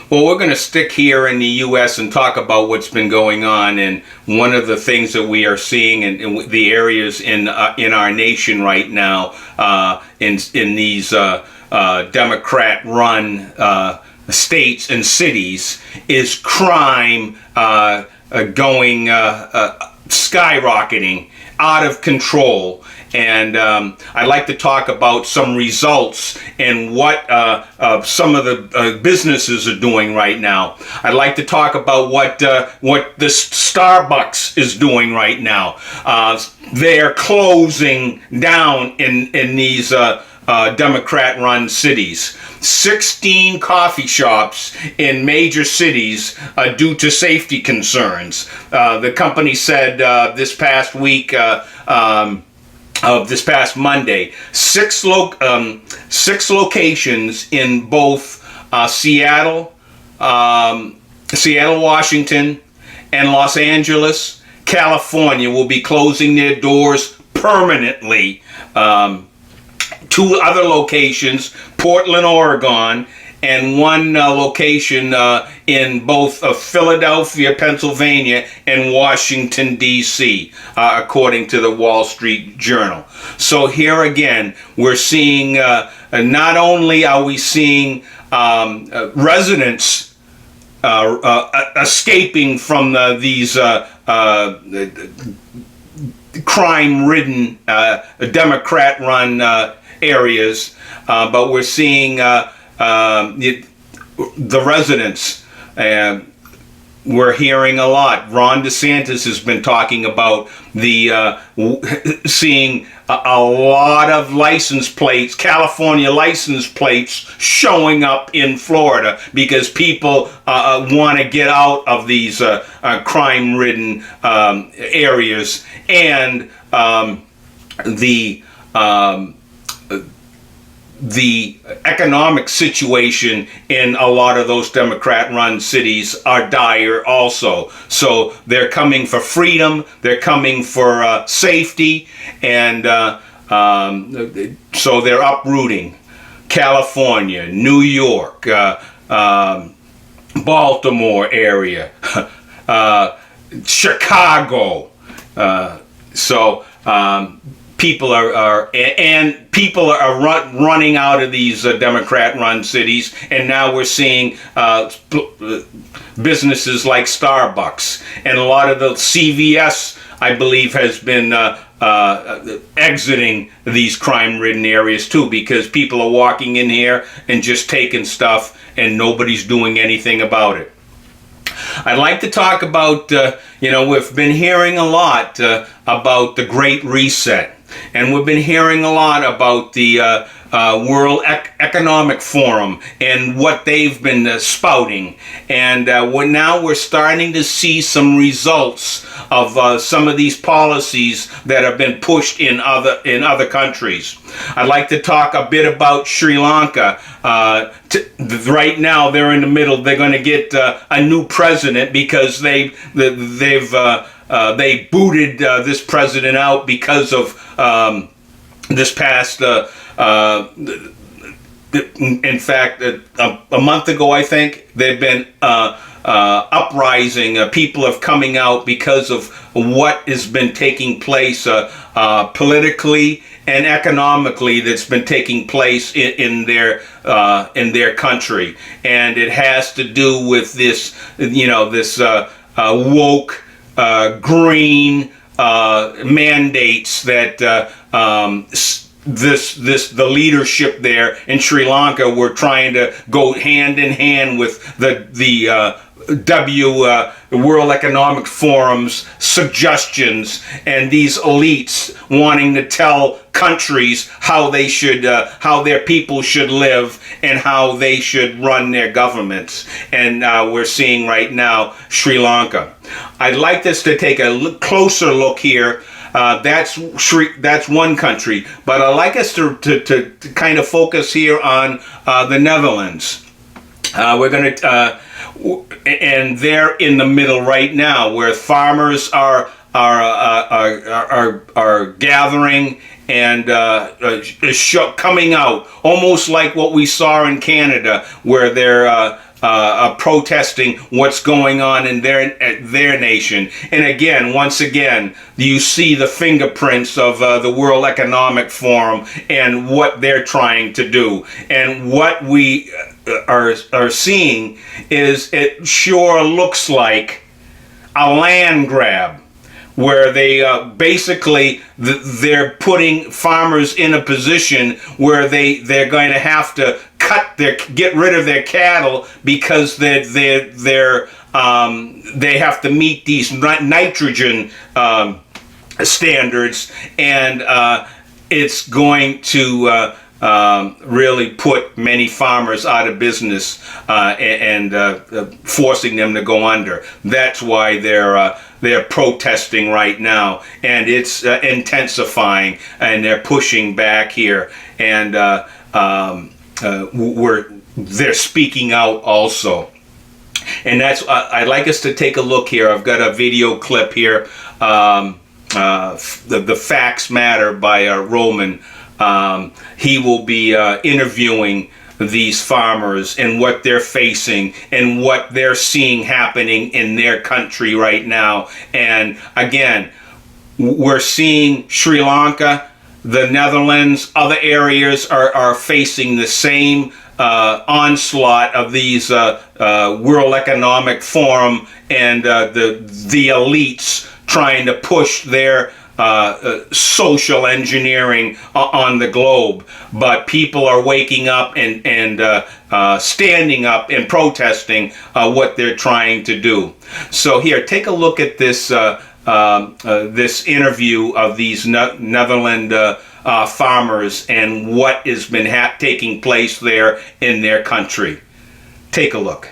Well, we're going to stick here in the U.S. and talk about what's been going on. And one of the things that we are seeing in the areas in our nation right now, in these Democrat-run states and cities, is crime going skyrocketing out of control. And I'd like to talk about some results and what some of the businesses are doing right now. I'd like to talk about what this Starbucks is doing right now. They're closing down in these Democrat-run cities. 16 coffee shops in major cities due to safety concerns. The company said this past week, of this past Monday, six locations in both Seattle, Washington, and Los Angeles, California, will be closing their doors permanently. Two other locations, Portland, Oregon, and one location in both Philadelphia, Pennsylvania, and Washington, D.C., according to the Wall Street Journal. So here again, we're seeing, not only are we seeing residents escaping from these crime-ridden Democrat-run areas, but we're seeing the residents. We're hearing a lot. Ron DeSantis has been talking about seeing a lot of license plates, California license plates, showing up in Florida because people want to get out of these crime-ridden areas, and the economic situation in a lot of those Democrat-run cities are dire also. So they're coming for freedom, they're coming for safety, and so they're uprooting California, New York, Baltimore area, Chicago. People are running out of these Democrat-run cities, and now we're seeing businesses like Starbucks, and a lot of the CVS, I believe, has been exiting these crime-ridden areas too, because people are walking in here and just taking stuff, and nobody's doing anything about it. I'd like to talk about, we've been hearing a lot about the Great Reset. And we've been hearing a lot about the World Economic Forum and what they've been spouting. And now we're starting to see some results of some of these policies that have been pushed in other countries. I'd like to talk a bit about Sri Lanka. Right now, they're in the middle. They're going to get a new president because they booted this president out because of this past, in fact, a month ago, I think, they've been uprising. People have coming out because of what has been taking place politically and economically that's been taking place in their country. And it has to do with this, this woke green mandates that the leadership there in Sri Lanka were trying to go hand in hand with the World Economic Forum's suggestions, and these elites wanting to tell countries how they should, how their people should live and how they should run their governments. And we're seeing right now Sri Lanka. I'd like us to take a closer look here. That's one country, but I'd like us to kind of focus here on the Netherlands. We're going to, and they're in the middle right now, where farmers are gathering and coming out, almost like what we saw in Canada, where they're protesting what's going on in their nation. And again, once again, you see the fingerprints of the World Economic Forum and what they're trying to do. And what we are seeing is, it sure looks like a land grab, where they basically they're putting farmers in a position where they're going to have to get rid of their cattle, because they have to meet these nitrogen standards, and it's going to really put many farmers out of business, and forcing them to go under. That's why they're protesting right now, and it's intensifying, and they're pushing back here, and they're speaking out also. And that's I'd like us to take a look here. I've got a video clip here, the Facts Matter by Roman. He will be interviewing these farmers and what they're facing and what they're seeing happening in their country right now. And again, we're seeing Sri Lanka, the Netherlands, other areas are facing the same onslaught of these World Economic Forum and the elites trying to push their social engineering on the globe. But people are waking up and standing up and protesting what they're trying to do. So here, take a look at this this interview of these Netherlands farmers and what has been taking place there in their country. Take a look.